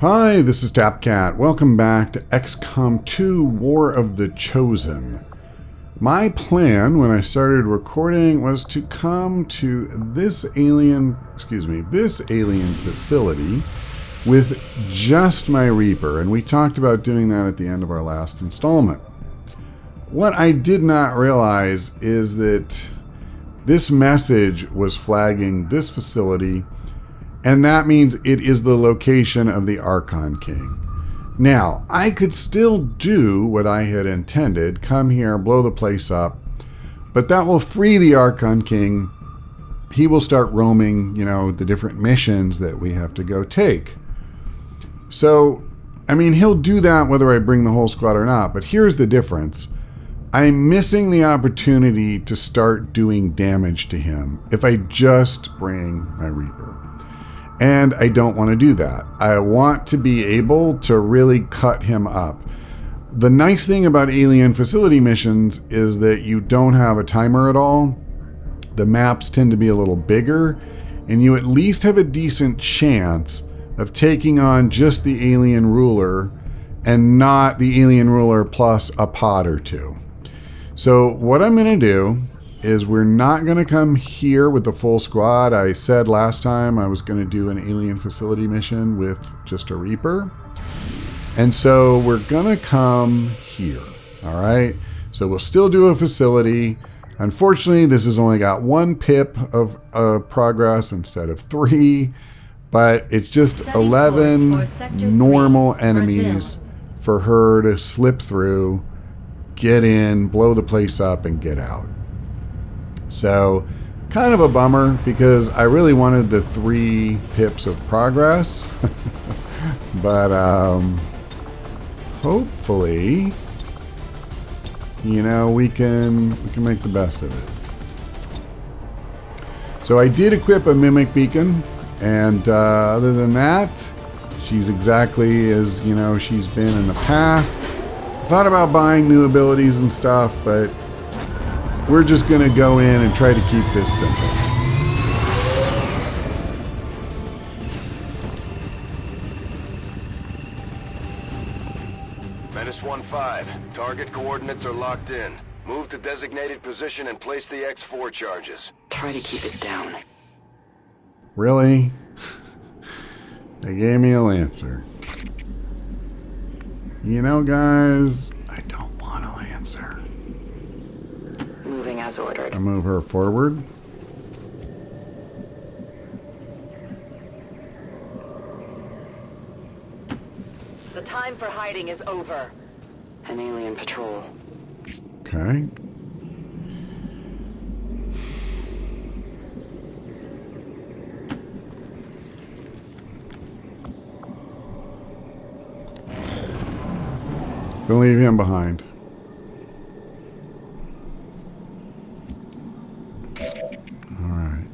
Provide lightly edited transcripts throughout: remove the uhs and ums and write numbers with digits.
Hi, this is Tapcat. Welcome back to XCOM 2 War of the Chosen. My plan when I started recording was to come to this alien facility with just my Reaper, and we talked about doing that at the end of our last installment. What I did not realize is that this message was flagging this facility, and that means it is the location of the Archon King. Now, I could still do what I had intended, come here, blow the place up, but that will free the Archon King. He will start roaming, the different missions that we have to go take. So, he'll do that whether I bring the whole squad or not, but here's the difference. I'm missing the opportunity to start doing damage to him if I just bring my Reaper. And I don't want to do that. I want to be able to really cut him up. The nice thing about alien facility missions is that you don't have a timer at all. The maps tend to be a little bigger, and you at least have a decent chance of taking on just the alien ruler and not the alien ruler plus a pod or two. So what I'm going to do is we're not going to come here with the full squad. I said last time I was going to do an alien facility mission with just a Reaper. And so we're going to come here. All right. So we'll still do a facility. Unfortunately, this has only got 1 pip of progress instead of 3. But it's just 11 normal enemies for her to slip through, get in, blow the place up, and get out. So, kind of a bummer because I really wanted the 3 pips of progress. But hopefully, we can make the best of it. So I did equip a mimic beacon, and other than that, she's exactly as she's been in the past. I thought about buying new abilities and stuff, but we're just going to go in and try to keep this simple. Menace 1-5. Target coordinates are locked in. Move to designated position and place the X4 charges. Try to keep it down. Really? They gave me a Lancer. Guys, I don't want a Lancer. Moving as ordered. I move her forward. The time for hiding is over. An alien patrol. Okay. Don't leave him behind. Alright.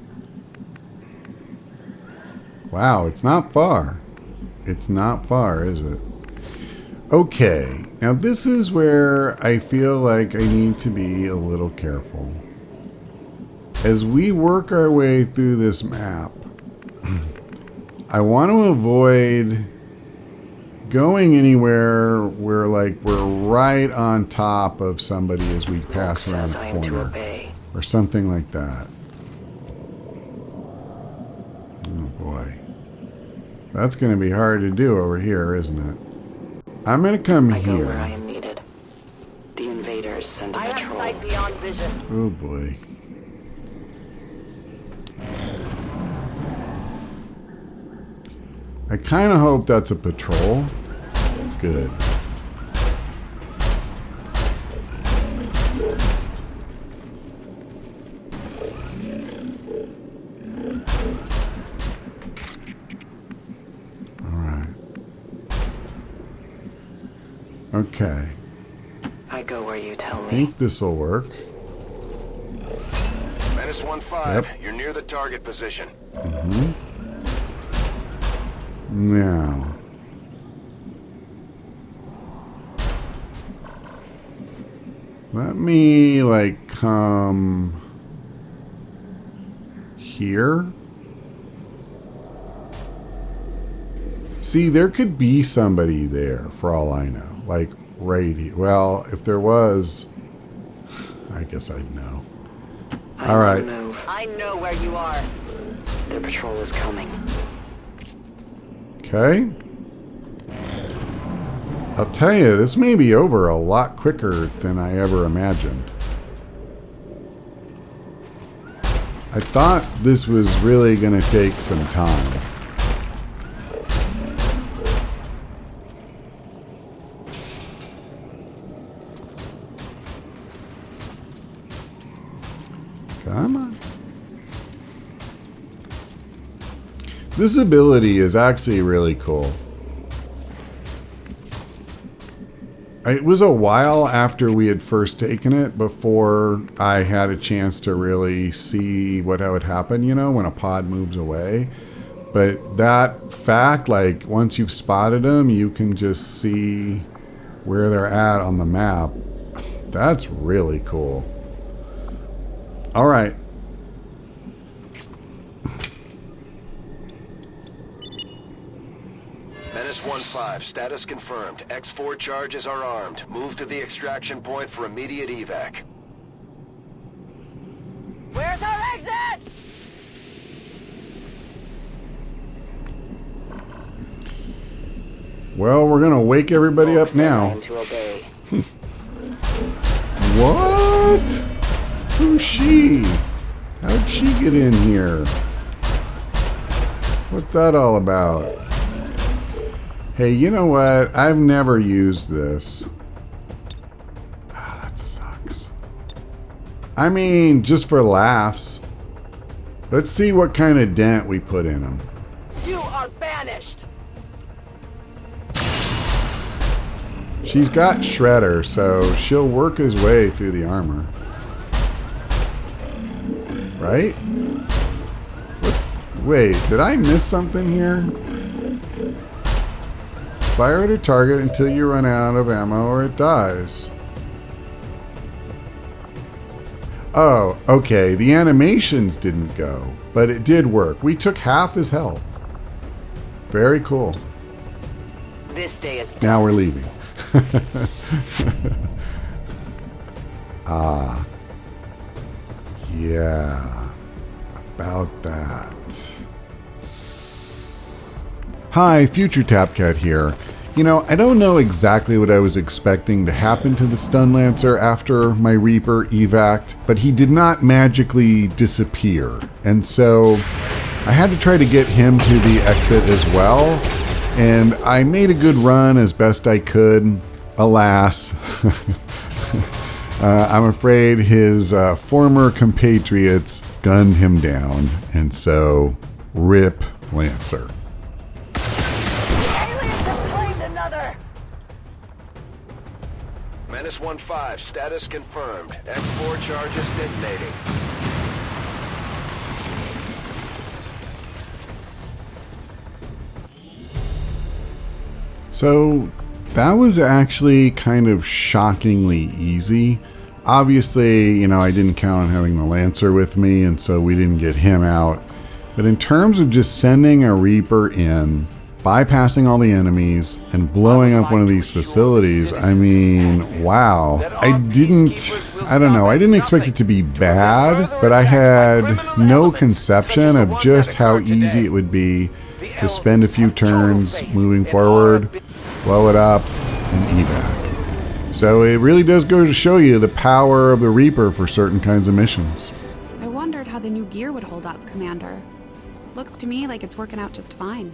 Wow, it's not far. It's not far, is it? Okay, now this is where I feel like I need to be a little careful. As we work our way through this map, I want to avoid going anywhere where we're right on top of somebody as we pass around a corner or something like that. Oh boy. That's going to be hard to do over here, isn't it? I'm going to come I here. go where I am needed. The invaders send a patrol. I have sight beyond vision. Oh boy. I kind of hope that's a patrol. Good. Okay. I go where you tell I me. think this will work. Menace 1-5. Yep. You're near the target position. Mm-hmm. Now. Let me, come here. See, there could be somebody there for all I know. Like, right here. Well, if there was, I guess I'd know. All right. I know where you are. Their patrol is coming. Okay. I'll tell you, this may be over a lot quicker than I ever imagined. I thought this was really going to take some time. Come on. This ability is actually really cool. It was a while after we had first taken it before I had a chance to really see what would happen, you know, when a pod moves away. But that fact, like, once you've spotted them, you can just see where they're at on the map. That's really cool. All right. Menace 1-5, status confirmed. X4 charges are armed. Move to the extraction point for immediate evac. Where's our exit? Well, we're gonna wake everybody up now. To obey. What? Who's she? How'd she get in here? What's that all about? Hey, you know what? I've never used this. Ah, that sucks. I mean, just for laughs. Let's see what kind of dent we put in them. You are banished. She's got Shredder, so she'll work his way through the armor. Right? Wait, did I miss something here? Fire at a target until you run out of ammo or it dies. Oh, okay. The animations didn't go, but it did work. We took half his health. Very cool. This day is done. Now we're leaving. Ah. Yeah. About that. Hi, Future Tapcat here. You know, I don't know exactly what I was expecting to happen to the Stun Lancer after my Reaper evac'd, but he did not magically disappear. And so I had to try to get him to the exit as well. And I made a good run as best I could. Alas, I'm afraid his former compatriots gunned him down. And so, RIP Lancer. Menace 1-5, status confirmed. X4 charges detonating. So that was actually kind of shockingly easy. Obviously, you know, I didn't count on having the Lancer with me, and so we didn't get him out. But in terms of just sending a Reaper in, bypassing all the enemies, and blowing up one of these facilities, I mean, wow. I didn't expect it to be bad, but I had no conception of just how easy it would be to spend a few turns moving forward, blow it up, and evac. So it really does go to show you the power of the Reaper for certain kinds of missions. I wondered how the new gear would hold up, Commander. Looks to me like it's working out just fine.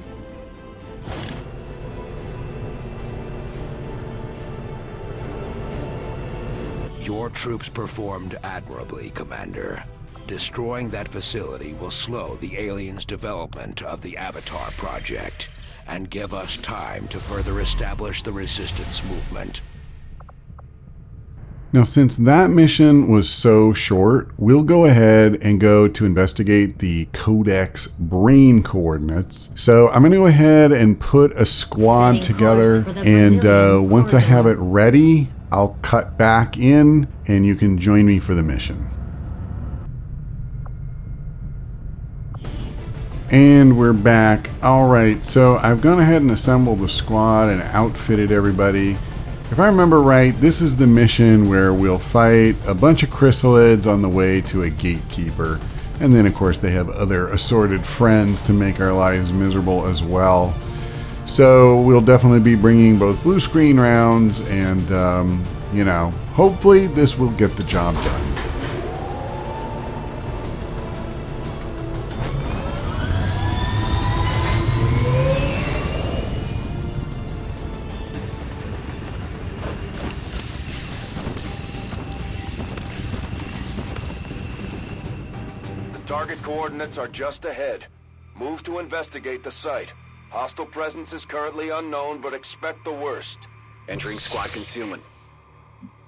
Your troops performed admirably, Commander. Destroying that facility will slow the aliens' development of the Avatar project and give us time to further establish the resistance movement. Now, since that mission was so short, we'll go ahead and go to investigate the Codex brain coordinates. So I'm going to go ahead and put a squad together, and once I have it ready, I'll cut back in and you can join me for the mission. And we're back. Alright, so I've gone ahead and assembled the squad and outfitted everybody. If I remember right, this is the mission where we'll fight a bunch of chrysalids on the way to a gatekeeper. And then, of course, they have other assorted friends to make our lives miserable as well. So we'll definitely be bringing both blue screen rounds and, you know, hopefully this will get the job done. Target coordinates are just ahead. Move to investigate the site. Hostile presence is currently unknown, but expect the worst. Entering squad concealment.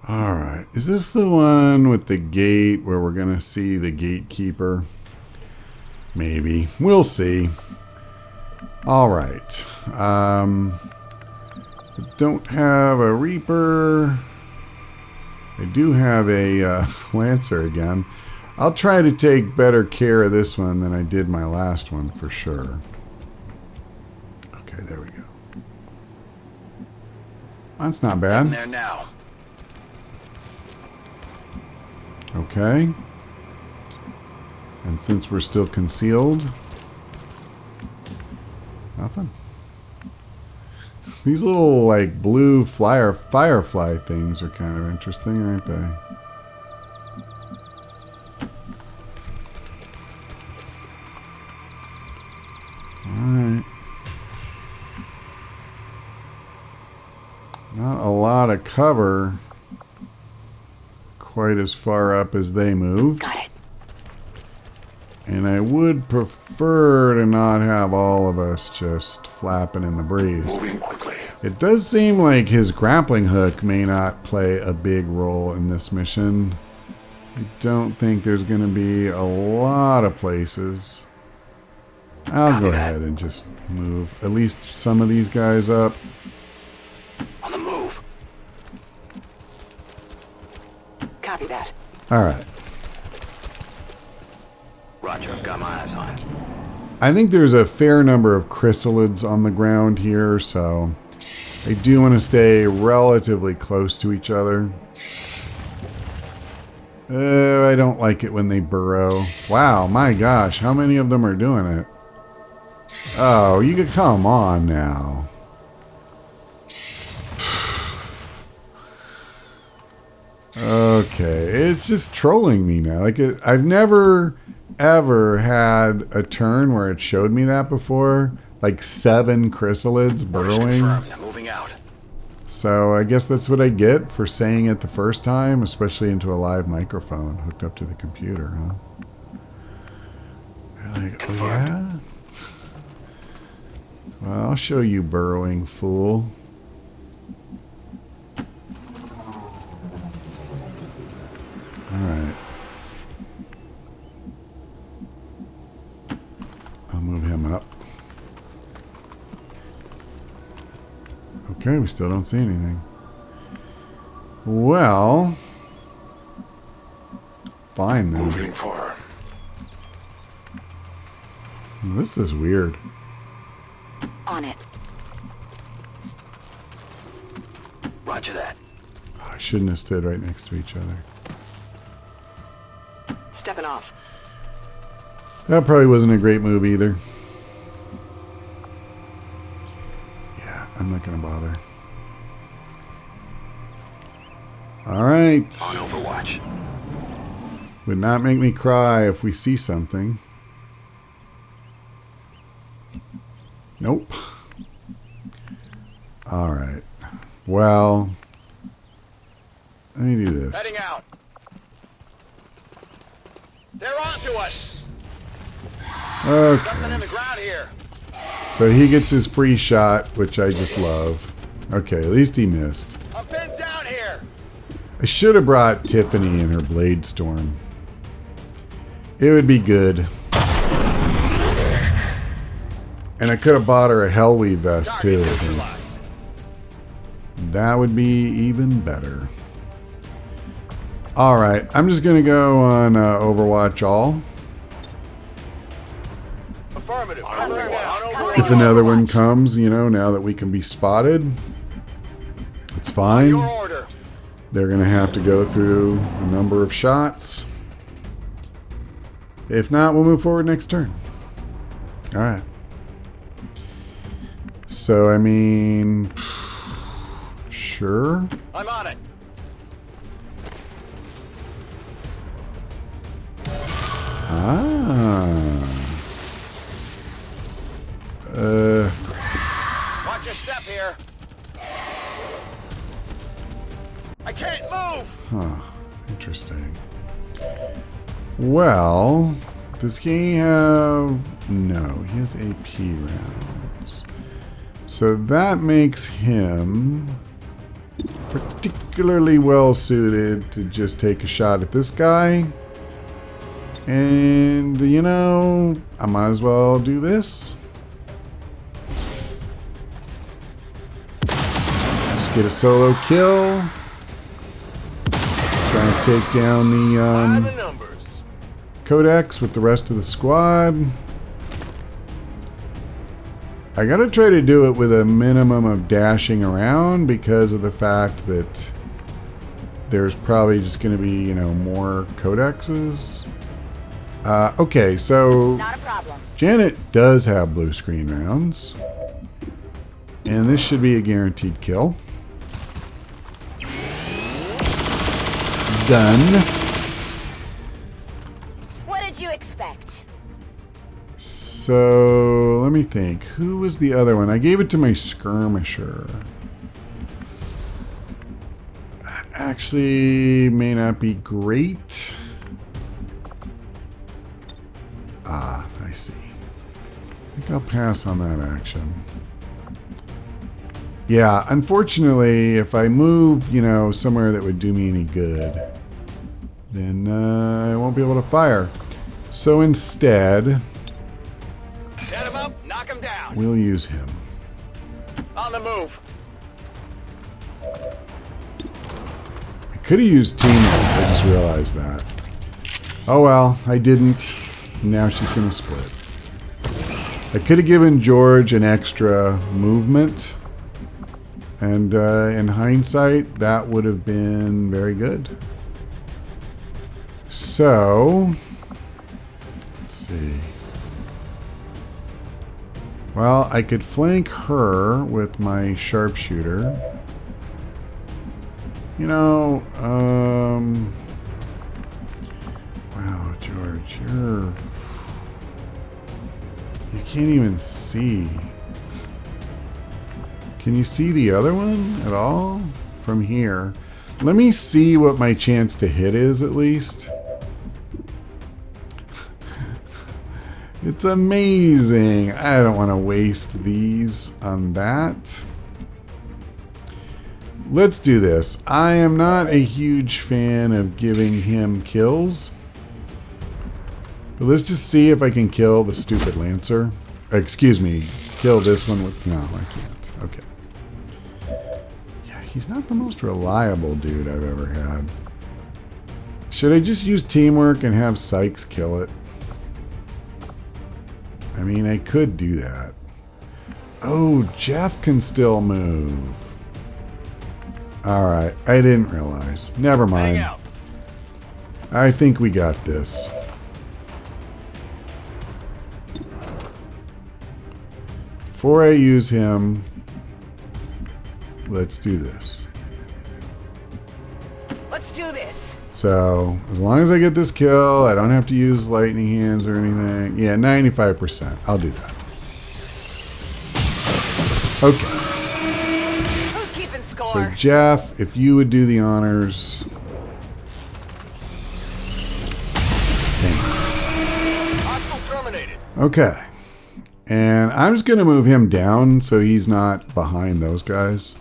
Alright, is this the one with the gate where we're going to see the gatekeeper? Maybe. We'll see. Alright. Don't have a Reaper. I do have a Lancer again. I'll try to take better care of this one than I did my last one for sure. Okay, there we go. That's not bad. In there now. Okay. And since we're still concealed, nothing. These little like blue firefly things are kind of interesting, aren't they? Alright. Not a lot of cover quite as far up as they moved. Got it. And I would prefer to not have all of us just flapping in the breeze. Moving quickly. It does seem like his grappling hook may not play a big role in this mission. I don't think there's going to be a lot of places. I'll go ahead and just move at least some of these guys up. On the move. Copy that. Alright. Roger, I've got my eyes on it. I think there's a fair number of chrysalids on the ground here, so I do want to stay relatively close to each other. I don't like it when they burrow. Wow, my gosh, how many of them are doing it? Oh, you could come on now. Okay, it's just trolling me now. Like I've never ever had a turn where it showed me that before. Like 7 chrysalids burrowing. Now moving out. So I guess that's what I get for saying it the first time, especially into a live microphone hooked up to the computer, huh? You're like, oh yeah? Well, I'll show you, burrowing fool. Alright. I'll move him up. Okay, we still don't see anything. Well, fine then. Moving for. This is weird. On it. Roger that. Oh, I shouldn't have stood right next to each other. Stepping off. That probably wasn't a great move either. Yeah, I'm not gonna bother. Alright. On Overwatch. Would not make me cry if we see something. Nope. Alright. Well, let me do this. Heading out. They're on to us. Something in Okay. the ground here. So he gets his free shot, which I just love. Okay, at least he missed. I'm pinned down here. I should have brought Tiffany in her Blade Storm. It would be good. And I could have bought her a Hellweave vest too, I think. That would be even better. Alright, I'm just going to go on Overwatch All. Affirmative. If another one comes, you know, now that we can be spotted, it's fine. They're going to have to go through a number of shots. If not, we'll move forward next turn. All right. So, I mean, sure. I'm on it. Watch your step here. I can't move. Huh. Interesting. Well, does he have... No, he has AP rounds. So that makes him particularly well suited to just take a shot at this guy. And, you know, I might as well do this. Just get a solo kill. Try to take down the Codex with the rest of the squad. I gotta try to do it with a minimum of dashing around because of the fact that there's probably just gonna be, you know, more Codexes. Okay, so Not a problem. Janet does have blue screen rounds. And this should be a guaranteed kill. Done. What did you expect? So, let me think. Who was the other one? I gave it to my skirmisher. That actually may not be great. Ah, I see. I think I'll pass on that action. Yeah, unfortunately, if I move, you know, somewhere that would do me any good, then I won't be able to fire. So instead, Set him up, knock him down. we'll use him. On the move. I could have used teamwork, I just realized that. Oh well, I didn't. Now she's going to split. I could have given George an extra movement. And in hindsight, that would have been very good. So, let's see. Well, I could flank her with my sharpshooter. You know, wow, George, you can't even see. Can you see the other one at all from here? Let me see what my chance to hit is at least. It's amazing. I don't want to waste these on that. Let's do this. I am not a huge fan of giving him kills. But let's just see if I can kill the stupid Lancer. Excuse me. Kill this one with... No, I can't. Okay. Yeah, he's not the most reliable dude I've ever had. Should I just use teamwork and have Sykes kill it? I mean, I could do that. Oh, Jeff can still move. Alright, I didn't realize. Never mind. I think we got this. Before I use him, let's do this. Let's do this. So, as long as I get this kill, I don't have to use lightning hands or anything. Yeah, 95%. I'll do that. Okay. Who's keeping score? So, Jeff, if you would do the honors. Hostile terminated. Okay. And I'm just going to move him down so he's not behind those guys.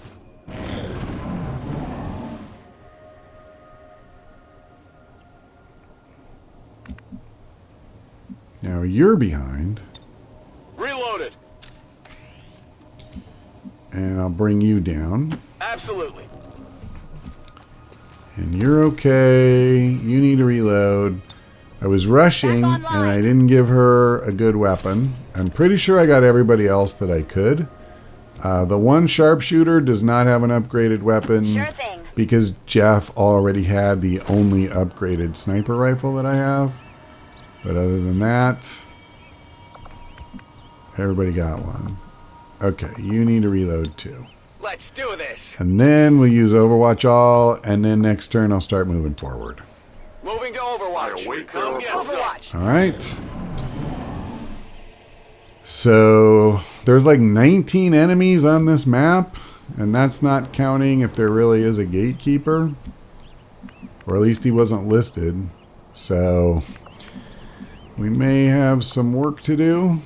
Now you're behind. Reloaded. And I'll bring you down. Absolutely. And you're okay. You need to reload. I was rushing and I didn't give her a good weapon. I'm pretty sure I got everybody else that I could. The one sharpshooter does not have an upgraded weapon. Sure thing. Because Jeff already had the only upgraded sniper rifle that I have. But other than that, everybody got one. Okay, you need to reload too. Let's do this. And then we'll use Overwatch All, and then next turn I'll start moving forward. Moving to Overwatch. Come get Overwatch. All right. So there's like 19 enemies on this map, and that's not counting if there really is a gatekeeper, or at least he wasn't listed. So we may have some work to do.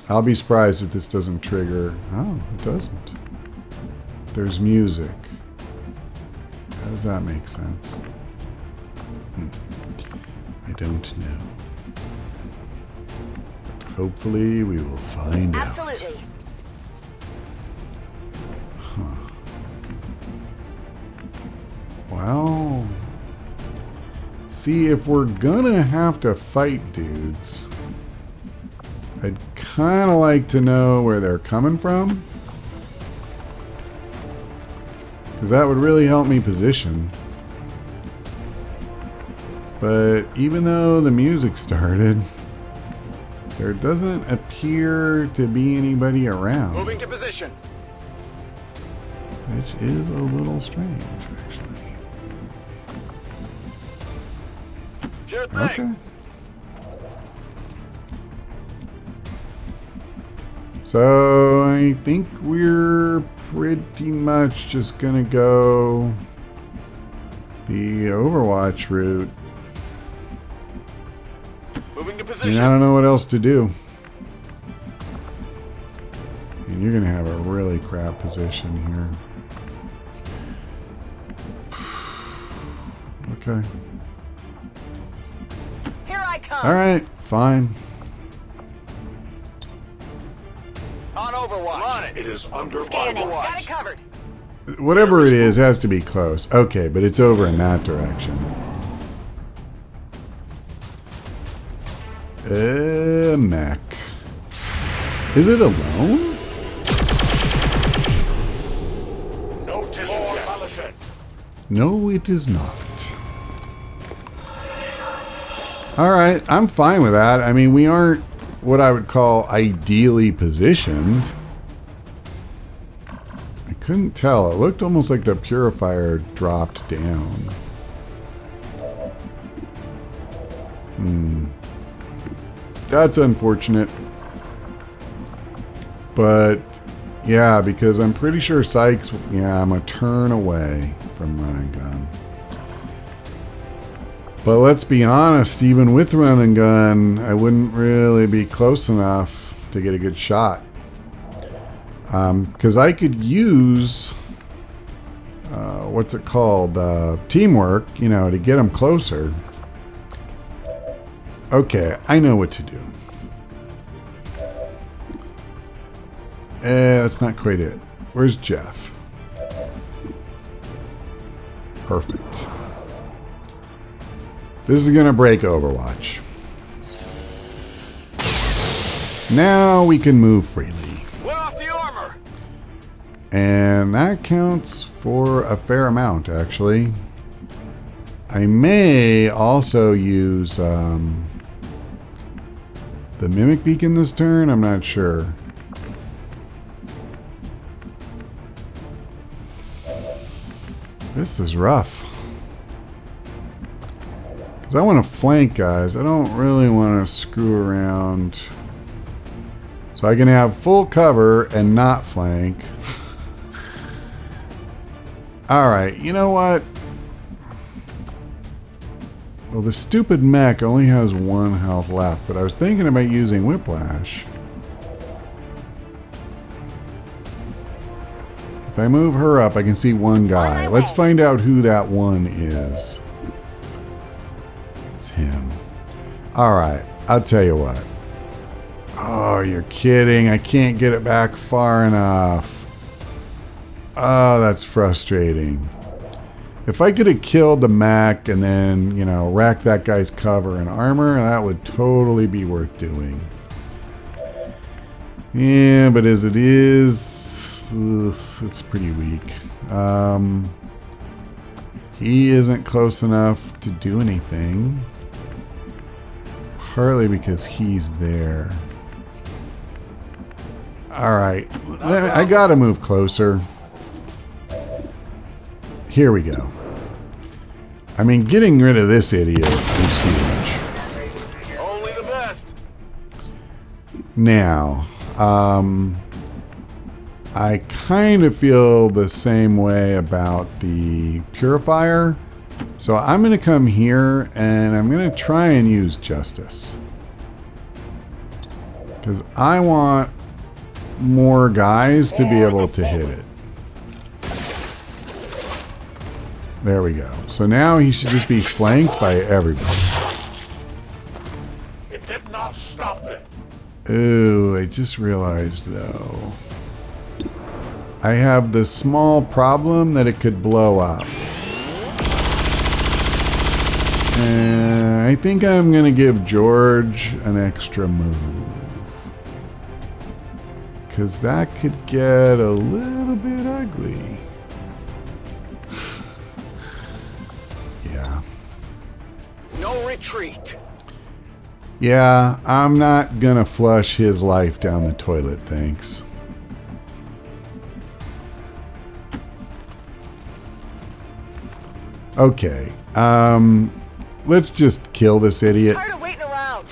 I'll be surprised if this doesn't trigger. Oh, it doesn't. There's music. How does that make sense? I don't know. Hopefully we will find out. Absolutely. Well, see, if we're gonna have to fight dudes, I'd kind of like to know where they're coming from, because that would really help me position. But even though the music started, there doesn't appear to be anybody around. Moving to position. Which is a little strange, actually. Sure thing. Okay. So I think we're pretty much just gonna go the Overwatch route. Moving to I mean, position. I don't know what else to do. And you're gonna have a really crap position here. Okay. Here I come. All right. Fine. On Overwatch. On it. It is under Scanning. Overwatch. Got it covered. Whatever it is has to be close. Okay, but it's over in that direction. Mech. Is it alone? No, it is not. Alright, I'm fine with that. I mean, we aren't what I would call ideally positioned. I couldn't tell. It looked almost like the purifier dropped down. That's unfortunate. But, yeah, because I'm pretty sure Sykes... Yeah, I'm a turn away from run and gun. But let's be honest, even with run and gun, I wouldn't really be close enough to get a good shot. Because I could use... what's it called? Teamwork, you know, to get them closer. Okay, I know what to do. That's not quite it. Where's Jeff? Perfect. This is going to break Overwatch. Now we can move freely. We're off the armor. And that counts for a fair amount, actually. I may also use the Mimic Beacon this turn. I'm not sure. This is rough. Because I want to flank, guys. I don't really want to screw around. So I can have full cover and not flank. Alright, you know what? Well, the stupid mech only has 1 health left, but I was thinking about using Whiplash. If I move her up, I can see 1 guy. Let's find out who that 1 is. It's him. Alright, I'll tell you what. Oh, you're kidding. I can't get it back far enough. Oh, that's frustrating. If I could have killed the mech and then, you know, wrecked that guy's cover and armor, that would totally be worth doing. Yeah, but as it is, it's pretty weak. He isn't close enough to do anything. Partly because he's there. Alright, I gotta move closer. Here we go. I mean, getting rid of this idiot is huge. Only the best. Now, I kind of feel the same way about the purifier. So I'm going to come here and I'm going to try and use justice. Because I want more guys to be able to hit it. There we go. So now he should just be flanked by everybody. It did not stop it. Ooh, I just realized though. I have this small problem that it could blow up. And I think I'm going to give George an extra move. Because that could get a little bit ugly. Yeah. No retreat. Yeah, I'm not going to flush his life down the toilet, thanks. Okay. Let's just kill this idiot. Tired of waiting around.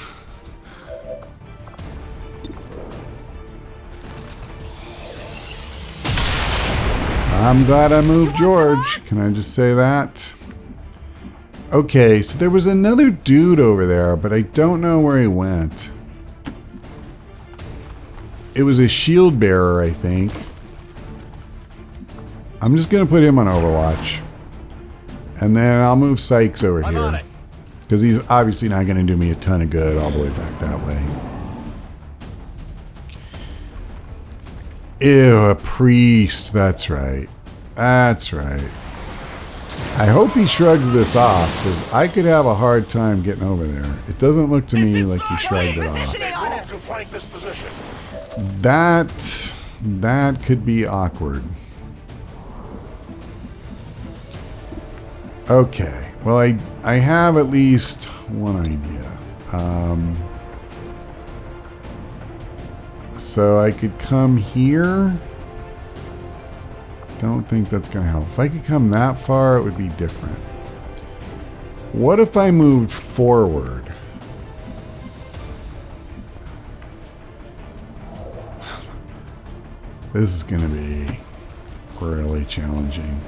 I'm glad I moved George. Can I just say that? Okay, so there was another dude over there, but I don't know where he went. It was a shield bearer, I think. I'm just going to put him on Overwatch. And then I'll move Sykes over here. Because he's obviously not going to do me a ton of good all the way back that way. Ew, a priest. That's right. That's right. I hope he shrugs this off, because I could have a hard time getting over there. It doesn't look to me like he shrugged it off. That could be awkward. Okay. Well, I have at least one idea. So I could come here. Don't think that's going to help. If I could come that far, it would be different. What if I moved forward? This is going to be really challenging.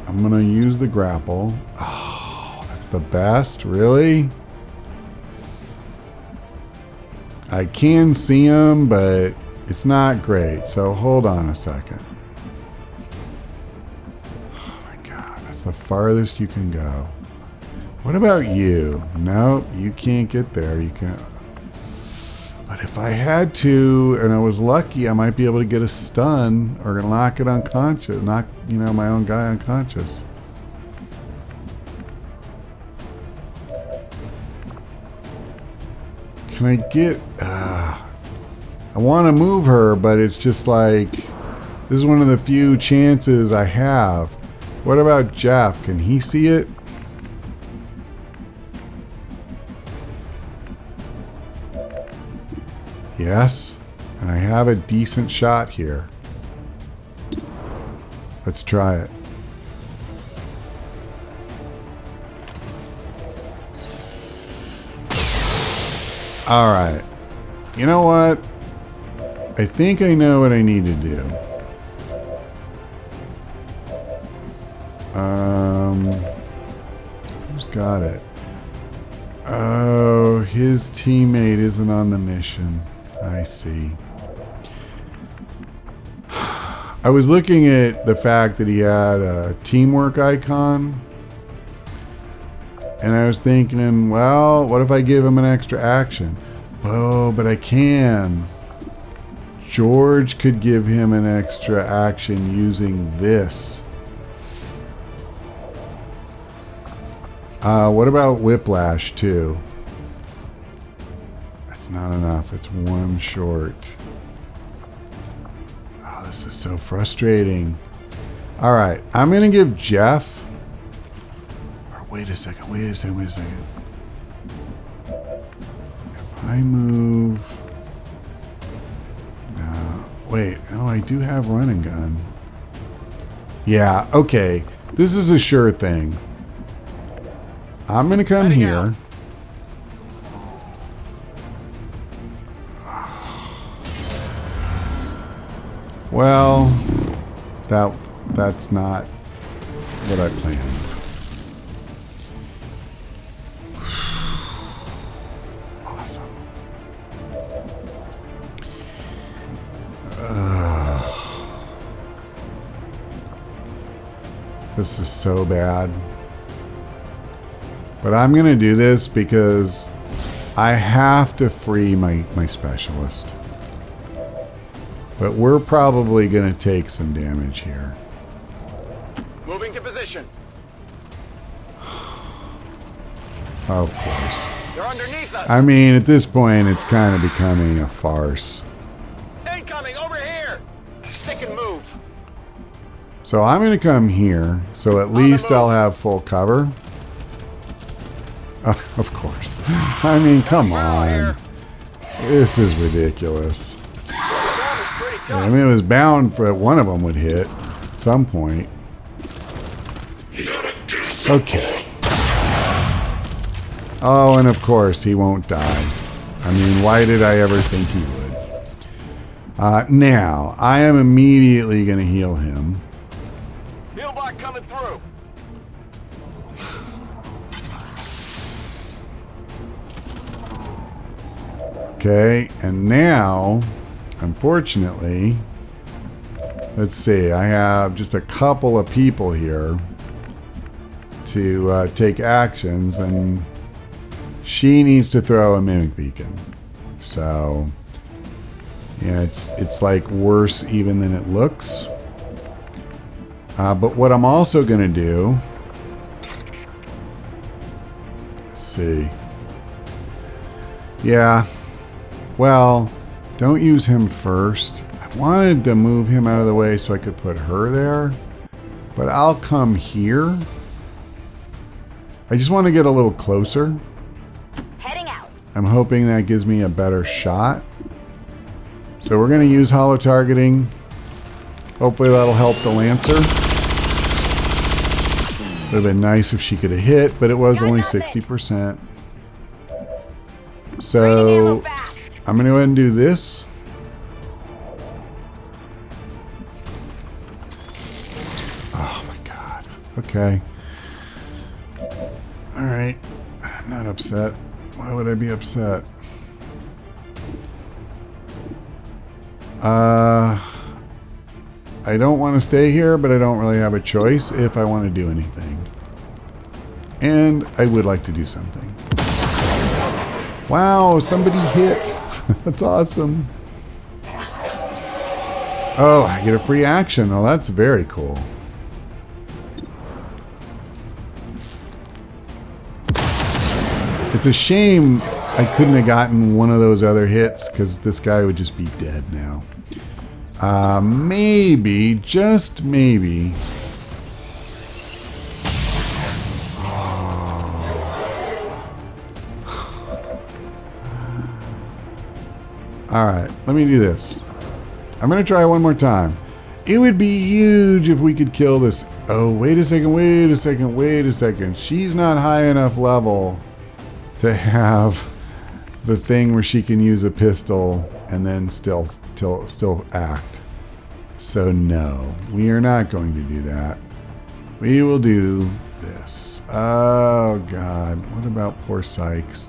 I'm going to use the grapple. Oh, that's the best? Really? I can see him, but it's not great. So hold on a second. Oh my god, that's the farthest you can go. What about you? Nope, you can't get there. You can't. But if I had to, and I was lucky, I might be able to get a stun or knock it unconscious. Knock, you know, my own guy unconscious. Can I get... I want to move her, but it's just like... This is one of the few chances I have. What about Jeff? Can he see it? Yes. And I have a decent shot here. Let's try it. Alright. You know what? I think I know what I need to do. Who's got it? Oh, his teammate isn't on the mission. I see. I was looking at the fact that he had a teamwork icon. And I was thinking, well, what if I give him an extra action? Oh, but I can. George could give him an extra action using this. What about Whiplash too? That's not enough. It's one short. Oh, this is so frustrating. All right, I'm gonna give Jeff. Or wait a second. If I move. No, wait. Oh, I do have run and gun. Yeah. Okay. This is a sure thing. I'm gonna come here. Well, that's not what I planned. Awesome. This is so bad. But I'm going to do this because I have to free my specialist. But we're probably going to take some damage here. Moving to position. Of course. They're underneath us. I mean, at this point, it's kind of becoming a farce. Incoming over here. Stick and move. So I'm going to come here, so at least I'll have full cover. Of course. I mean, come on. This is ridiculous. I mean, it was bound for one of them would hit at some point. Okay. Oh, and of course, he won't die. I mean, why did I ever think he would? Now, I am immediately going to heal him. Heal block coming through. Okay, and now, unfortunately, let's see, I have just a couple of people here to take actions, and she needs to throw a mimic beacon. So, yeah, it's like worse even than it looks. But what I'm also going to do, let's see. Yeah. Well, don't use him first. I wanted to move him out of the way so I could put her there. But I'll come here. I just want to get a little closer. Heading out. I'm hoping that gives me a better shot. So we're going to use holo targeting. Hopefully that'll help the Lancer. Would have been nice if she could have hit, but it was only 60%. So I'm going to go ahead and do this. Oh my god. Okay. Alright. I'm not upset. Why would I be upset? I don't want to stay here, but I don't really have a choice if I want to do anything. And I would like to do something. Wow, somebody hit. That's awesome. Oh, I get a free action. Oh, that's very cool. It's a shame I couldn't have gotten one of those other hits because this guy would just be dead now. Maybe, just maybe. Alright, let me do this. I'm going to try one more time. It would be huge if we could kill this. Oh, wait a second, wait a second, wait a second. She's not high enough level to have the thing where she can use a pistol and then still act. So no, we are not going to do that. We will do this. Oh god, what about poor Sykes?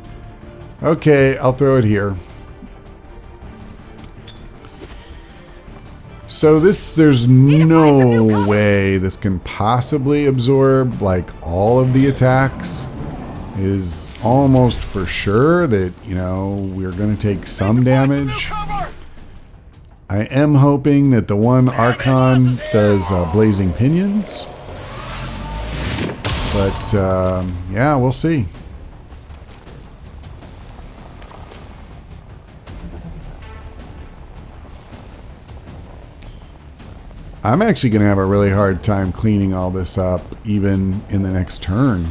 Okay, I'll throw it here. So there's no way this can possibly absorb like all of the attacks. It is almost for sure that, you know, we're going to take some damage. I am hoping that the one Archon does blazing pinions. But, yeah, we'll see. I'm actually going to have a really hard time cleaning all this up, even in the next turn.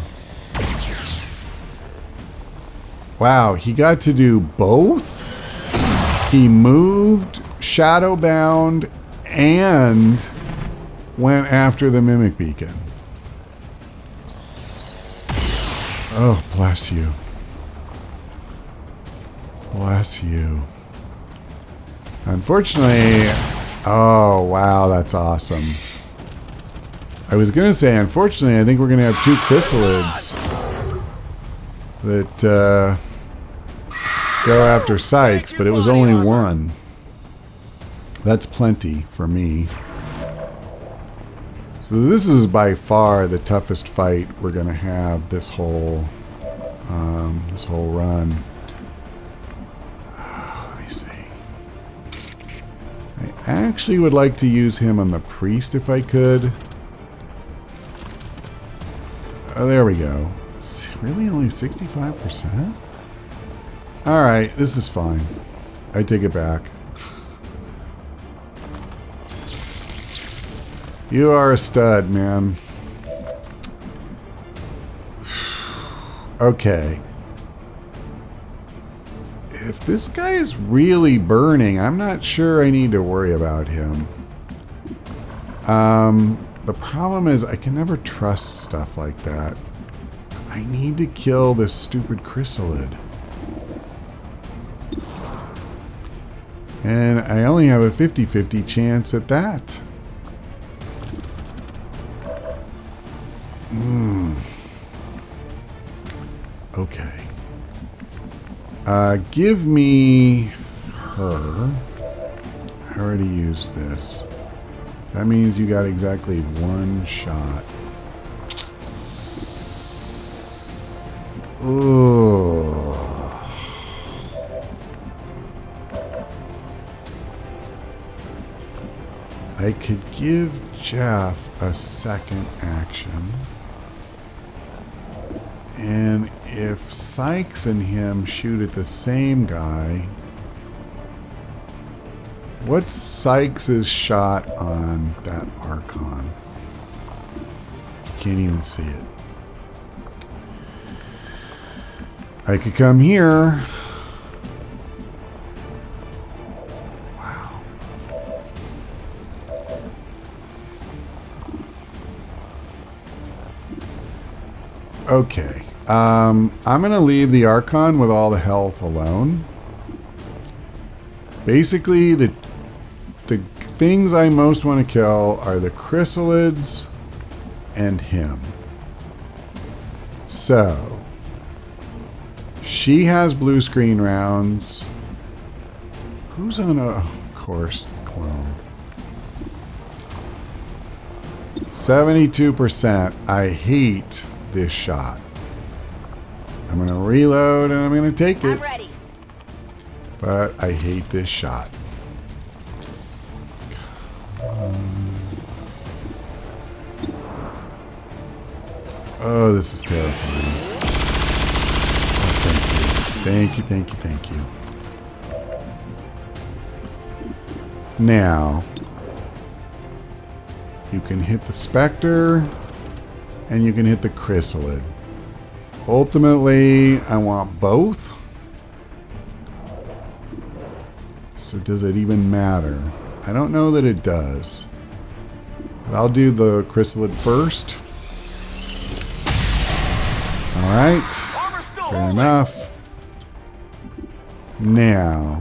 Wow, he got to do both? He moved, shadowbound, and went after the Mimic Beacon. Oh, bless you. Bless you. Unfortunately... Oh, wow, that's awesome. I was going to say, unfortunately, I think we're going to have 2 chrysalids that go after Sykes, but it was only 1. That's plenty for me. So this is by far the toughest fight we're going to have this whole run. Let me see. I actually would like to use him on the priest if I could. Oh, there we go. It's really only 65%? Alright, this is fine. I take it back. You are a stud, man. Okay. If this guy is really burning, I'm not sure I need to worry about him. The problem is I can never trust stuff like that. I need to kill this stupid chrysalid. And I only have a 50-50 chance at that. Okay. Give me her. I already used this. That means you got exactly 1 shot. Ooh. I could give Jeff a second action. And if Sykes and him shoot at the same guy, what's Sykes' shot on that Archon? Can't even see it. I could come here. Wow. Okay. I'm going to leave the Archon with all the health alone. Basically, the things I most want to kill are the chrysalids and him. So, she has blue screen rounds. Who's on a... Of course, the clone. 72%. I hate this shot. I'm going to reload and I'm going to take it. I'm ready. But I hate this shot. Oh, this is terrifying. Oh, thank you. Thank you, thank you, thank you. Now, you can hit the Spectre and you can hit the Chrysalid. Ultimately, I want both. So does it even matter? I don't know that it does. But I'll do the Chrysalid first. Alright. Fair enough. Now,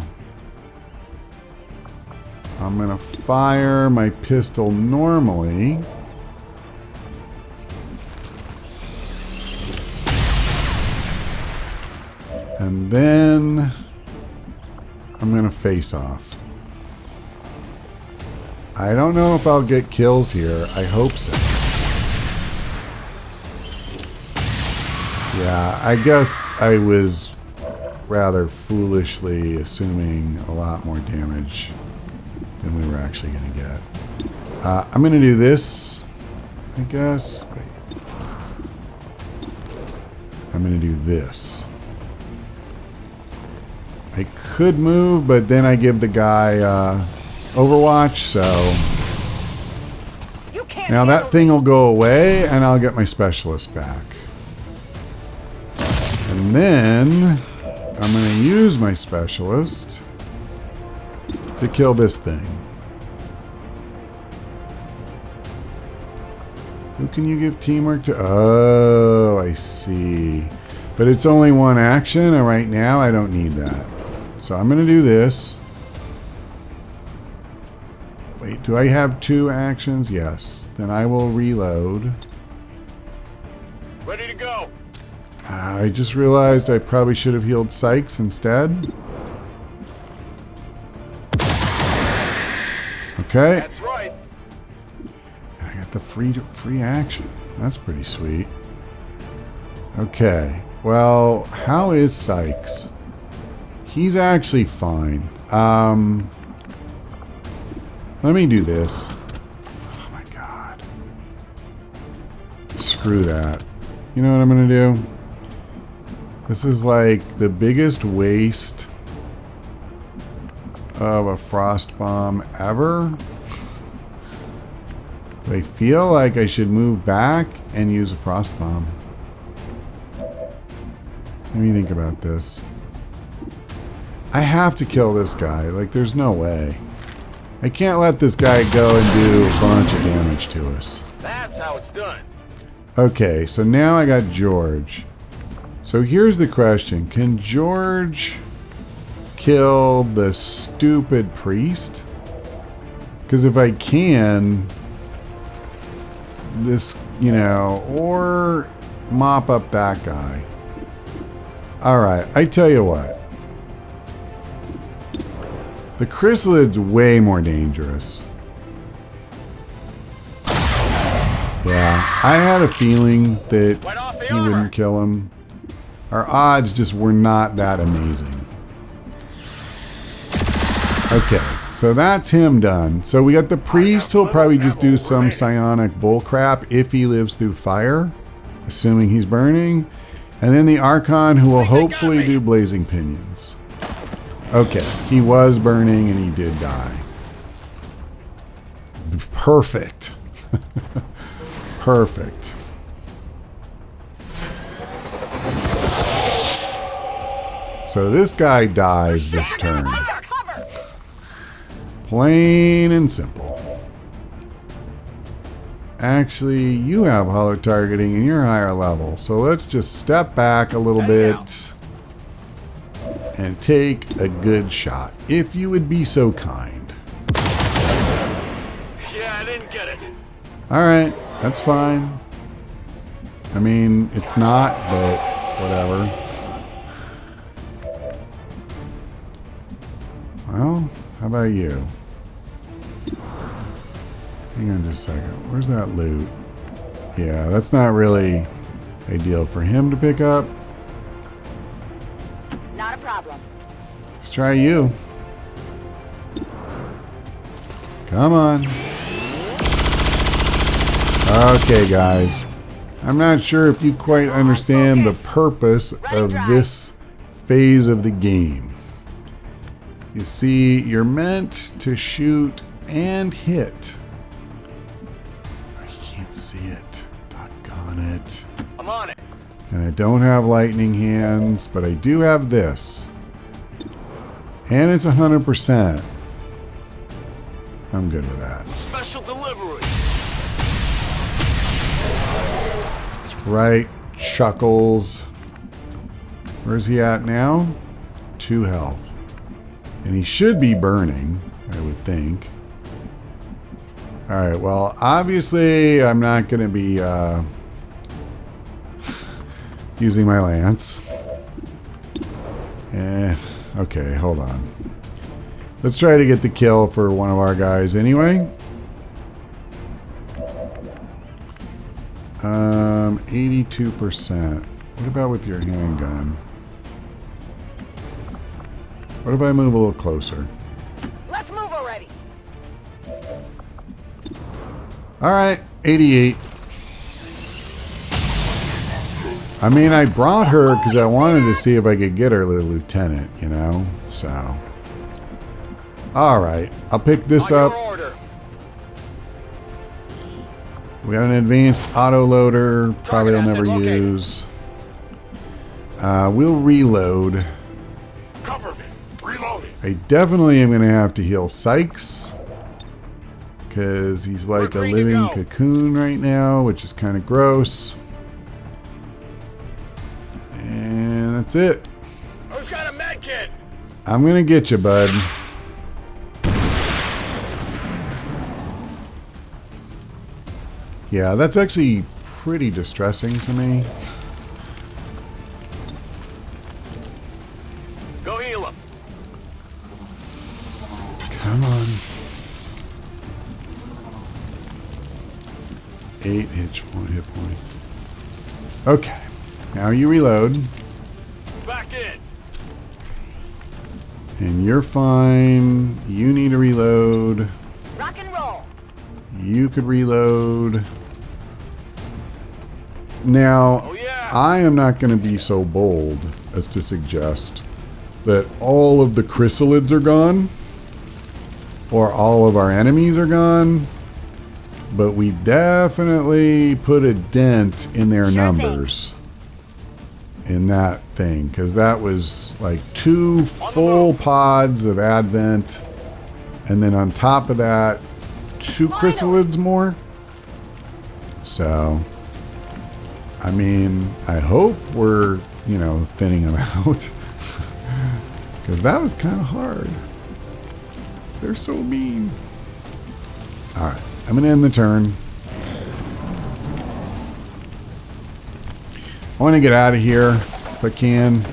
I'm going to fire my pistol normally. And then I'm going to face off. I don't know if I'll get kills here. I hope so. Yeah, I guess I was rather foolishly assuming a lot more damage than we were actually going to get. I'm going to do this, I guess. Wait. I'm going to do this. I could move, but then I give the guy Overwatch, so... Now that thing will go away, and I'll get my specialist back. And then I'm going to use my specialist to kill this thing. Who can you give teamwork to? Oh, I see. But it's only one action, and right now I don't need that. So I'm going to do this. Wait, do I have 2 actions? Yes. Then I will reload. Ready to go. I just realized I probably should have healed Sykes instead. Okay. That's right. And I got the free action. That's pretty sweet. Okay. Well, how is Sykes? He's actually fine. Let me do this. Oh my god. Screw that. You know what I'm gonna do? This is like the biggest waste of a frost bomb ever. I feel like I should move back and use a frost bomb. Let me think about this. I have to kill this guy. Like, there's no way. I can't let this guy go and do a bunch of damage to us. That's how it's done. Okay, so now I got George. So here's the question. Can George kill the stupid priest? Because if I can, this, you know, or mop up that guy. Alright, I tell you what. The chrysalid's way more dangerous. Yeah, I had a feeling that he wouldn't kill him. Our odds just were not that amazing. Okay, so that's him done. So we got the priest. He'll probably just do some psionic bullcrap if he lives through fire, assuming he's burning. And then the Archon, who will hopefully do blazing pinions. Okay, he was burning and he did die. Perfect. Perfect. So this guy dies this turn. Plain and simple. Actually, you have hollow targeting and you're higher level. So let's just step back a little bit and take a good shot, if you would be so kind. Yeah, I didn't get it. Alright, that's fine. I mean, it's not, but whatever. Well, how about you? Hang on just a second. Where's that loot? Yeah, that's not really ideal for him to pick up. Not a problem. Let's try you. Come on. Okay, guys. I'm not sure if you quite understand the purpose of this phase of the game. You see, you're meant to shoot and hit. I can't see it. Doggone it. I'm on it. And I don't have lightning hands, but I do have this. And it's 100%. I'm good with that. Special delivery. That's right, Chuckles. Where's he at now? 2 health. And he should be burning, I would think. Alright, well, obviously I'm not going to be using my lance. Okay, hold on. Let's try to get the kill for one of our guys anyway. 82%. What about with your handgun? What if I move a little closer? Let's move already. Alright, 88. I mean, I brought her because I wanted to see if I could get her to lieutenant, you know? So. Alright, I'll pick this up. We got an advanced autoloader. Probably I'll never use. We'll reload. Cover me. Reloading. I definitely am going to have to heal Sykes. Because he's like a living cocoon right now, which is kind of gross. And that's it. Who's got a med kit? I'm going to get you, bud. Yeah, that's actually pretty distressing to me. Go heal him. Come on. 8 hit points. Okay. Now you reload. Back in. And you're fine. You need to reload. Rock and roll. You could reload. Now, Oh, yeah. I am not going to be so bold as to suggest that all of the chrysalids are gone or all of our enemies are gone, but we definitely put a dent in their numbers in that thing, because that was like 2 full pods of Advent, and then on top of that 2 chrysalids more. So I mean, I hope we're, you know, thinning them out. Because that was kind of hard. They're so mean. Alright, I'm going to end the turn. I want to get out of here if I can.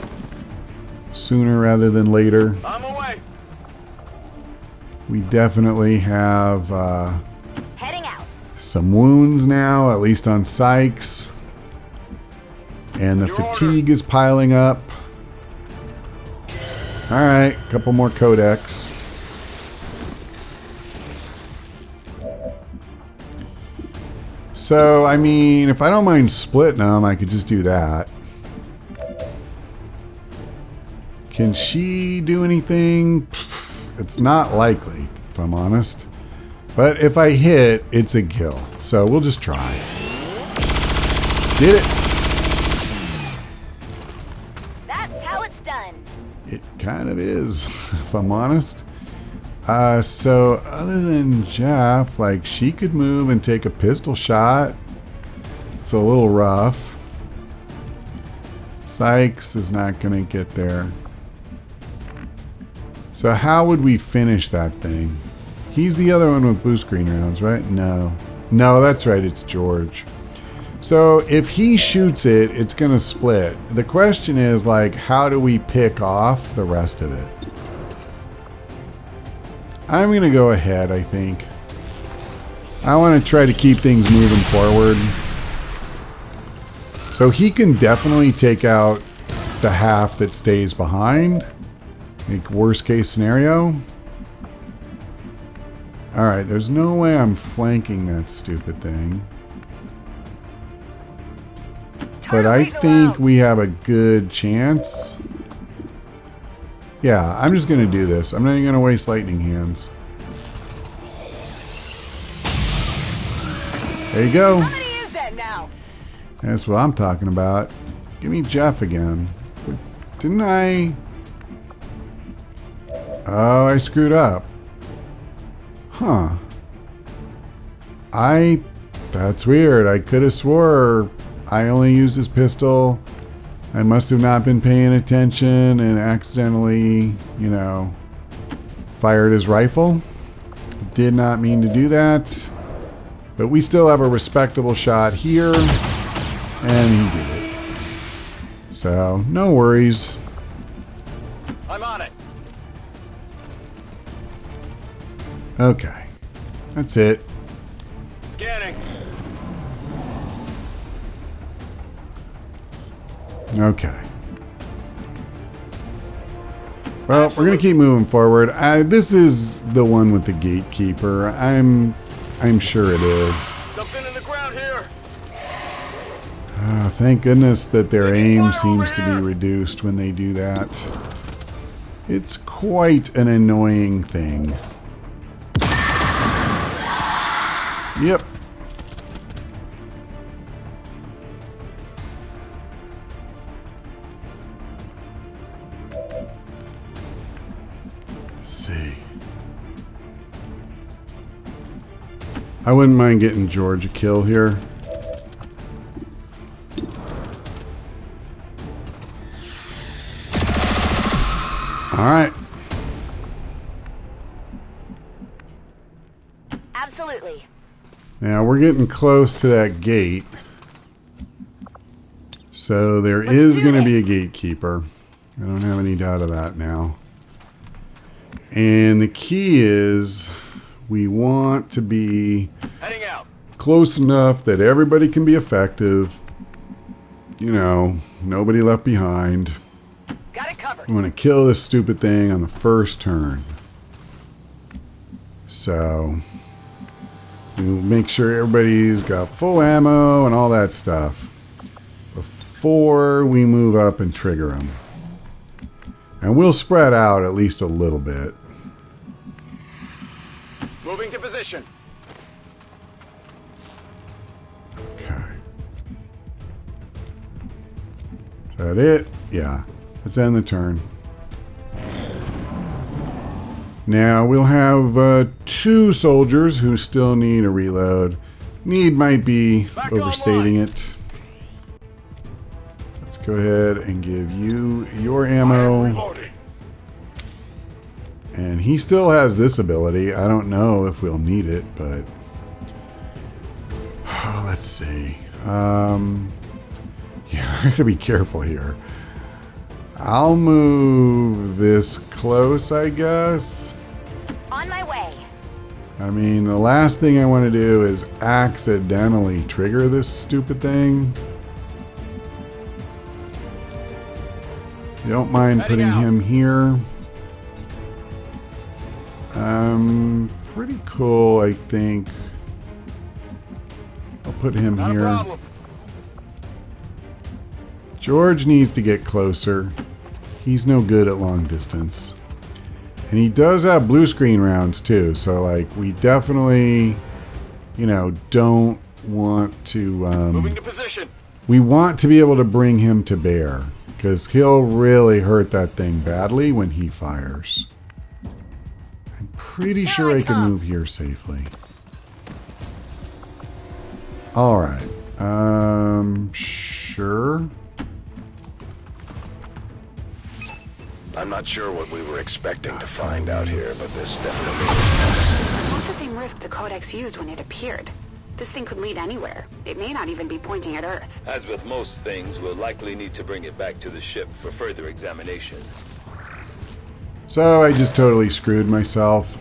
Sooner rather than later. I'm away. We definitely have Heading out. some wounds now, at least on Sykes. And the fatigue is piling up. Alright, a couple more Codex. So, I mean, if I don't mind splitting them, I could just do that. Can she do anything? It's not likely, if I'm honest. But if I hit, it's a kill. So we'll just try. Did it. It kind of is, if I'm honest. So other than Jeff, like, she could move and take a pistol shot. It's a little rough. Sykes is not going to get there. So how would we finish that thing? He's the other one with boost green rounds, right? No. No, that's right. It's George. So if he shoots it, it's going to split. The question is, like, how do we pick off the rest of it? I'm going to go ahead, I think. I want to try to keep things moving forward. So he can definitely take out the half that stays behind. Like, worst case scenario. Alright, there's no way I'm flanking that stupid thing. But I think we have a good chance. Yeah, I'm just going to do this. I'm not even going to waste lightning hands. There you go. That's what I'm talking about. Give me Jeff again. Didn't I? Oh, I screwed up. Huh. That's weird. I could have swore I only used his pistol. I must have not been paying attention and accidentally, you know, fired his rifle. Did not mean to do that. But we still have a respectable shot here. And he did it. So, no worries. I'm on it. Okay. That's it. Scanning. Okay. Well, we're going to keep moving forward. This is the one with the gatekeeper. I'm I'm sure it is. Something in the ground here. Thank goodness that their aim seems to be reduced when they do that. It's quite an annoying thing. Yep. Let's see. I wouldn't mind getting George a kill here. All right. Absolutely. Now we're getting close to that gate. So there is going to be a gatekeeper. I don't have any doubt of that now. And the key is we want to be Heading out. close enough that everybody can be effective. You know, nobody left behind. Got it covered. I'm going to kill this stupid thing on the first turn. So we'll make sure everybody's got full ammo and all that stuff before we move up and trigger them. And we'll spread out at least a little bit. Moving to position. Okay. Is that it? Yeah. Let's end the turn. Now we'll have 2 soldiers who still need a reload. Need might be overstating it. Let's go ahead and give you your ammo. And he still has this ability. I don't know if we'll need it, but let's see. Yeah, I gotta be careful here. I'll move this close, I guess. On my way. I mean, the last thing I want to do is accidentally trigger this stupid thing. You don't mind putting him here. Pretty cool, I think. I'll put him Not a here. problem. George needs to get closer. He's no good at long distance. And he does have blue screen rounds too, so like we definitely, you know, don't want to Moving to position. we want to be able to bring him to bear, because he'll really hurt that thing badly when he fires. I'm pretty sure I can move here safely. Alright. Sure. I'm not sure what we were expecting to find out here, but this definitely... Not the same rift the Codex used when it appeared. This thing could lead anywhere. It may not even be pointing at Earth. As with most things, we'll likely need to bring it back to the ship for further examination. So I just totally screwed myself.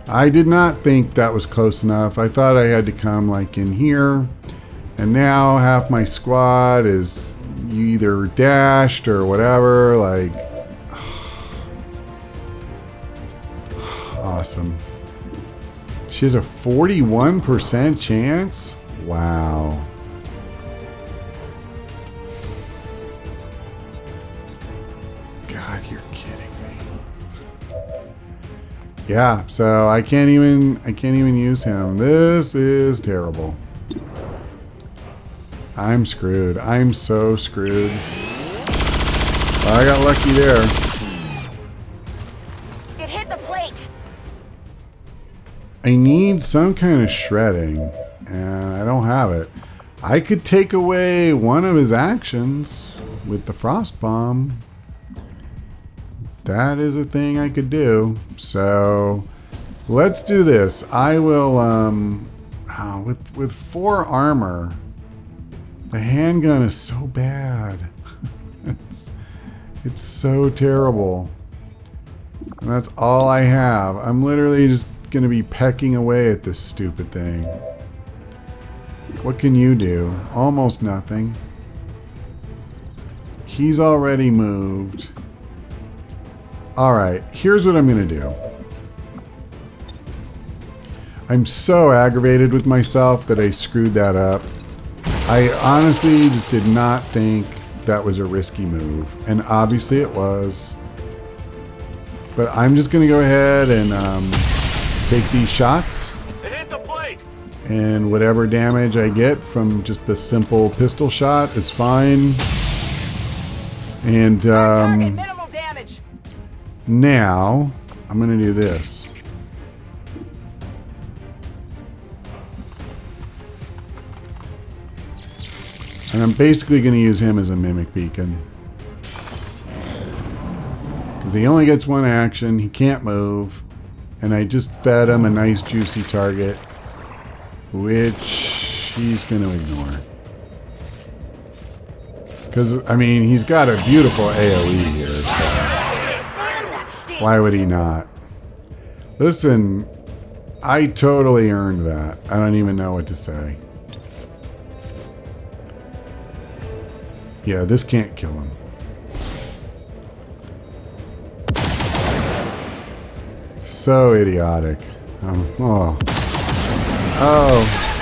I did not think that was close enough. I thought I had to come like in here. And now half my squad is either dashed or whatever. Like, awesome. She has a 41% chance? Wow. God, you're kidding me. Yeah, so I can't even use him. This is terrible. I'm screwed. I'm so screwed. Well, I got lucky there. It hit the plate. I need some kind of shredding, and I don't have it. I could take away one of his actions with the frost bomb. That is a thing I could do. So let's do this. I will with 4 armor. The handgun is so bad. It's so terrible. And that's all I have. I'm literally just going to be pecking away at this stupid thing. What can you do? Almost nothing. He's already moved. Alright, here's what I'm going to do. I'm so aggravated with myself that I screwed that up. I honestly just did not think that was a risky move. And obviously it was. But I'm just going to go ahead and take these shots. It hit the plate. And whatever damage I get from just the simple pistol shot is fine. And Minimal damage. now I'm going to do this. And I'm basically going to use him as a mimic beacon. Because he only gets one action, he can't move. And I just fed him a nice juicy target, which he's going to ignore. Because, I mean, he's got a beautiful AoE here, so why would he not? Listen, I totally earned that. I don't even know what to say. Yeah, this can't kill him. So idiotic. Oh,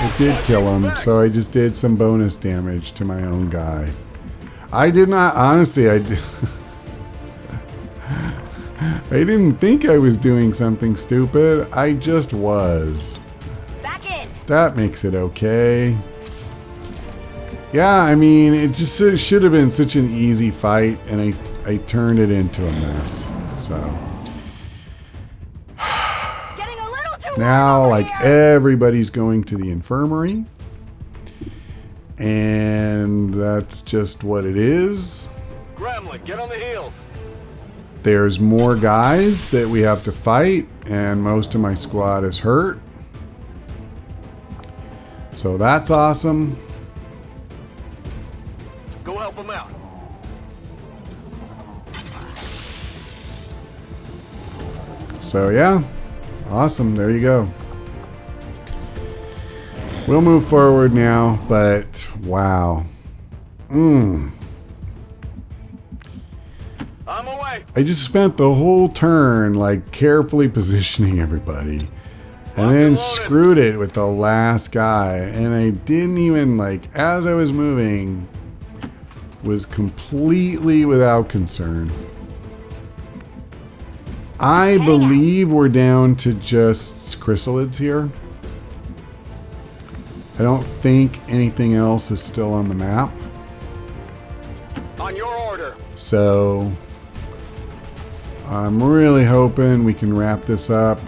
it did kill him, so I just did some bonus damage to my own guy. I did not, honestly, I didn't think I was doing something stupid. I just was. Back in. That makes it okay. Yeah, I mean, it just should have been such an easy fight, and I turned it into a mess. So Getting a little too now, warm over like, here. everybody's going to the infirmary, and that's just what it is. Gremlin, get on the heels. There's more guys that we have to fight, and most of my squad is hurt. So that's awesome. Go help him out. So yeah, awesome. There you go. We'll move forward now, but wow. I'm away. I just spent the whole turn like carefully positioning everybody. And then screwed it with the last guy. And I didn't even, like, as I was moving, was completely without concern. I believe we're down to just chrysalids here. I don't think anything else is still on the map. On your order. So I'm really hoping we can wrap this up.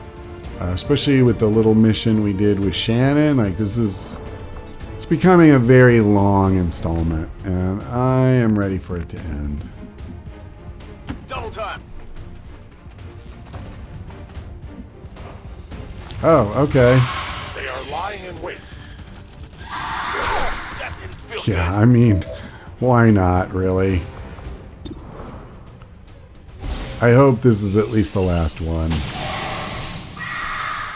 Especially with the little mission we did with Shannon. Like, it's becoming a very long installment, and I am ready for it to end. Double time. Oh, okay. They are lying in wait. That didn't feel Yeah, I mean, why not, really? I hope this is at least the last one.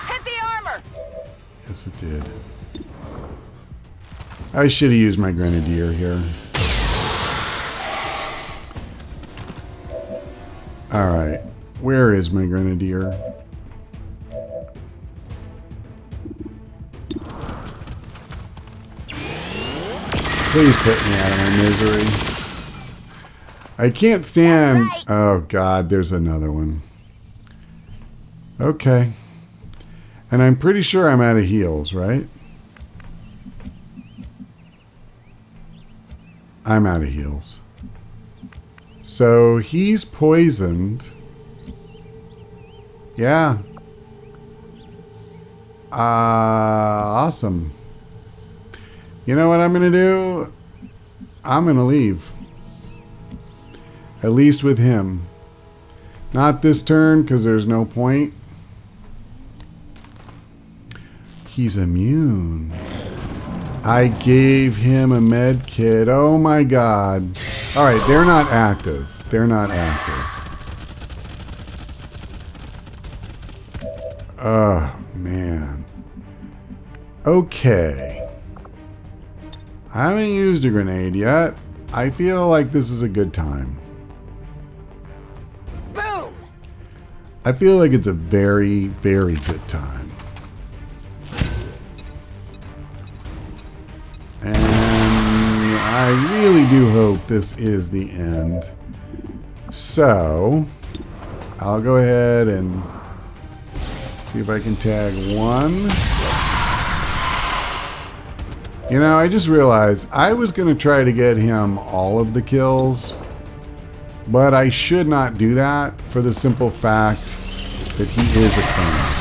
Hit the armor. Yes, it did. I should have used my grenadier here. Alright, where is my grenadier? Please put me out of my misery. I can't stand... Oh god, there's another one. Okay. And I'm pretty sure I'm out of heals, right? I'm out of heals. So he's poisoned. Yeah. Awesome. You know what I'm going to do? I'm going to leave. At least with him. Not this turn, because there's no point. He's immune. I gave him a med kit. Oh my god. Alright, they're not active. They're not active. Oh, man. Okay. I haven't used a grenade yet. I feel like this is a good time. Boom. I feel like it's a very, very good time. I really do hope this is the end. So, I'll go ahead and see if I can tag one. You know, I just realized I was going to try to get him all of the kills, but I should not do that for the simple fact that he is a clone.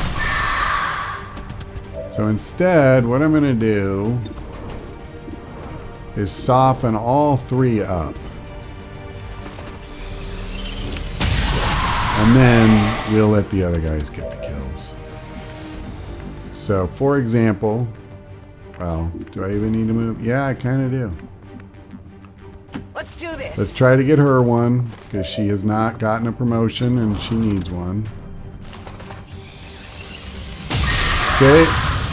So instead, what I'm going to do is soften all three up. And then we'll let the other guys get the kills. So, for example, well, do I even need to move? Yeah, I kind of do. Let's do this. Let's try to get her one, because she has not gotten a promotion and she needs one. Okay,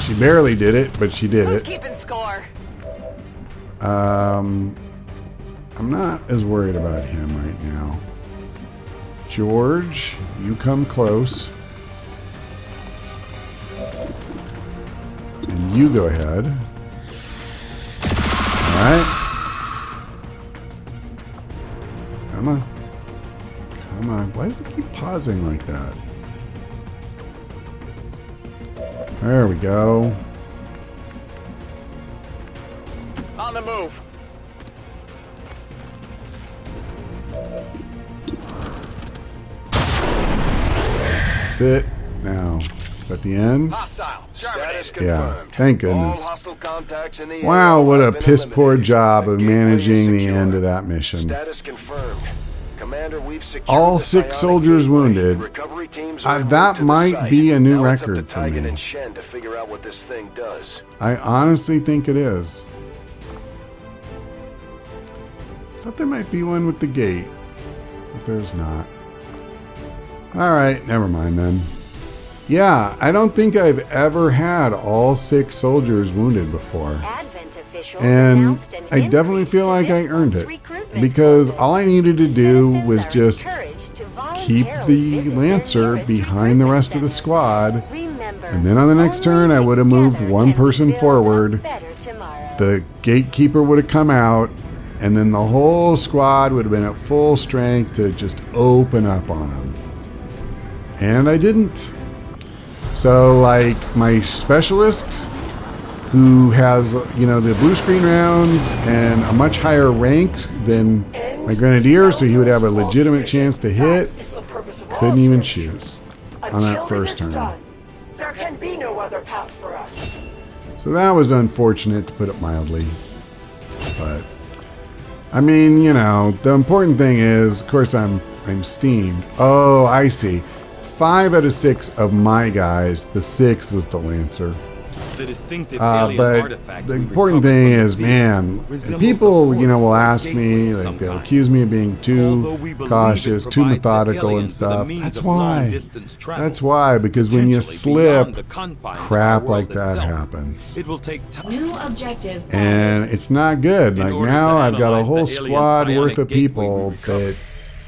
she barely did it, but she did Who's it. keeping score? I'm not as worried about him right now. George, you come close. And you go ahead. Alright. Come on. Come on. Why does it keep pausing like that? There we go. On the move. That's it. Now, is that the end? Hostile. Status Yeah, confirmed. thank goodness. All hostile contacts in the Wow, area what a have been piss poor eliminated. job of The gateway is managing the secure. end of that mission. Status confirmed. Commander, we've secured All the 6 Psionic soldiers gateway. wounded. Recovery teams are en route That to the might site. be a new Now it's up record to for Tigan me. and Shen to figure out what this thing does. I honestly think it is. Thought there might be one with the gate, but there's not. Alright, never mind then. Yeah, I don't think I've ever had all 6 soldiers wounded before. And I definitely feel like I earned it. Because all I needed to do was just keep the Lancer behind the rest of the squad. And then on the next turn, I would have moved one person forward. The gatekeeper would have come out. And then the whole squad would have been at full strength to just open up on them. And I didn't. So, like, my specialist, who has, you know, the blue screen rounds and a much higher rank than my grenadier, so he would have a legitimate chance to hit, couldn't even shoot on that first turn. There can be no other path for us. So that was unfortunate, to put it mildly. But, I mean, you know, the important thing is, of course, I'm steamed. Oh, I see. 5 out of 6 of my guys, the 6th was the Lancer. The distinctive alien But artifact the we important recovered thing from the is, field man, resembles people, a you know, will portal ask gateway me, of like, some they'll kind. accuse me of being Although too we believe cautious, it too provides the methodical and aliens with a stuff. means That's of why. long-distance travel, That's why, because when you potentially beyond slip, the confines of our crap world like that itself. happens. It will take time. New objective. And it's not good. In Like, order now to I've got a analyze whole the alien squad psionic worth of gateway we people recovered, that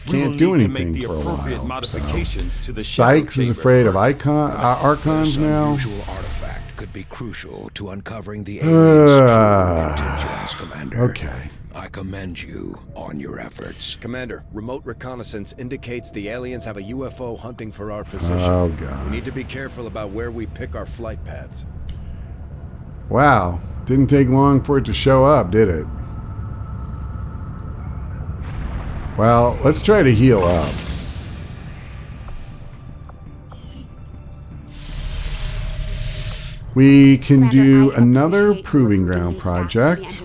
we will can't do need to make anything the for a appropriate while. So. modifications to the shadow Sykes is chamber afraid of first. Archons now. Unusual artifact could be crucial to uncovering the aliens' true intentions, Commander. Okay. I commend you on your efforts. Commander, remote reconnaissance indicates the aliens have a UFO hunting for our position. Oh, We God. need to be careful about where we pick our flight paths. Wow. Didn't take long for it to show up, did it? Well, let's try to heal up. We can do another proving ground project.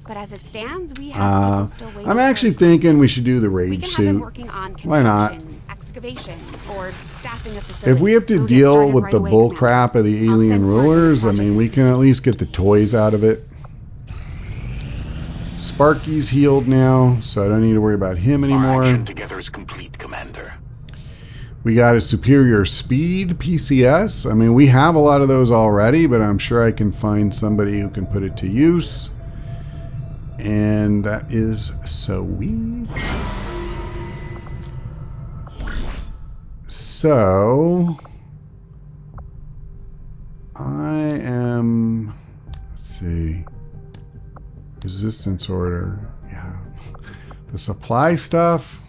But as it stands, we have people still waiting I'm for actually us. thinking we should do the We raid can have them suit. working on Why not? construction, excavation, or staffing a facility. If we have to We'll get deal started with right the away, bull Commander. crap of the I'll alien send word when the rulers, I project mean, is we can at least get the toys out of it. Sparky's healed now, so I don't need to worry about him Our anymore. action together is complete, Commander. We got a superior speed PCS. I mean, we have a lot of those already, but I'm sure I can find somebody who can put it to use. And that is sweet. So, let's see. Resistance order. Yeah. The supply stuff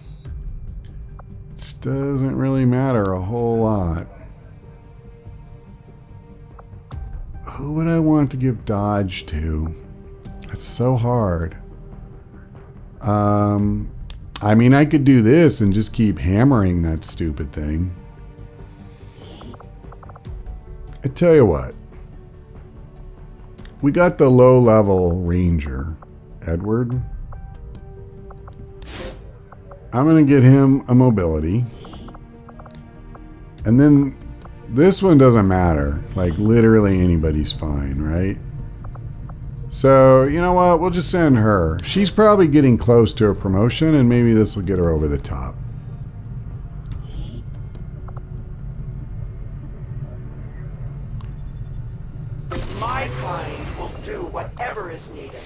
just doesn't really matter a whole lot. Who would I want to give dodge to? It's so hard. I mean, I could do this and just keep hammering that stupid thing. I tell you what. We got the low-level ranger, Edward. I'm going to get him a mobility. And then this one doesn't matter. Like, literally anybody's fine, right? So, you know what? We'll just send her. She's probably getting close to a promotion, and maybe this will get her over the top. My kind will do whatever is needed.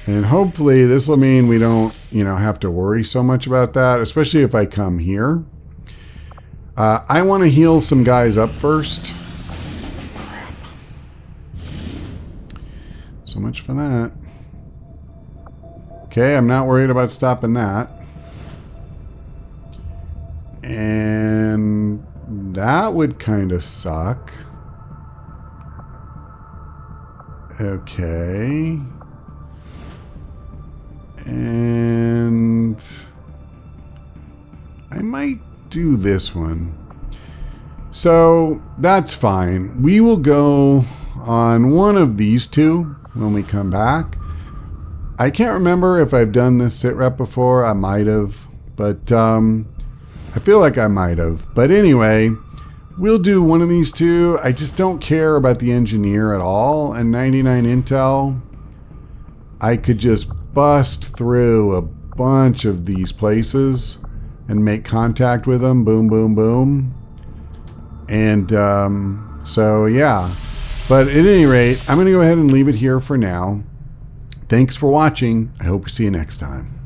And hopefully this will mean we don't, you know, have to worry so much about that, especially if I come here. I want to heal some guys up first. So much for that. Okay, I'm not worried about stopping that. And that would kind of suck. Okay. And I might do this one. So that's fine. We will go on one of these two when we come back. I can't remember if I've done this sit rep before. I might have, but I feel like I might have. But anyway, we'll do one of these two. I just don't care about the engineer at all. And 99 intel, I could just bust through a bunch of these places and make contact with them. Boom, boom, boom. And so, yeah. But at any rate, I'm going to go ahead and leave it here for now. Thanks for watching. I hope to see you next time.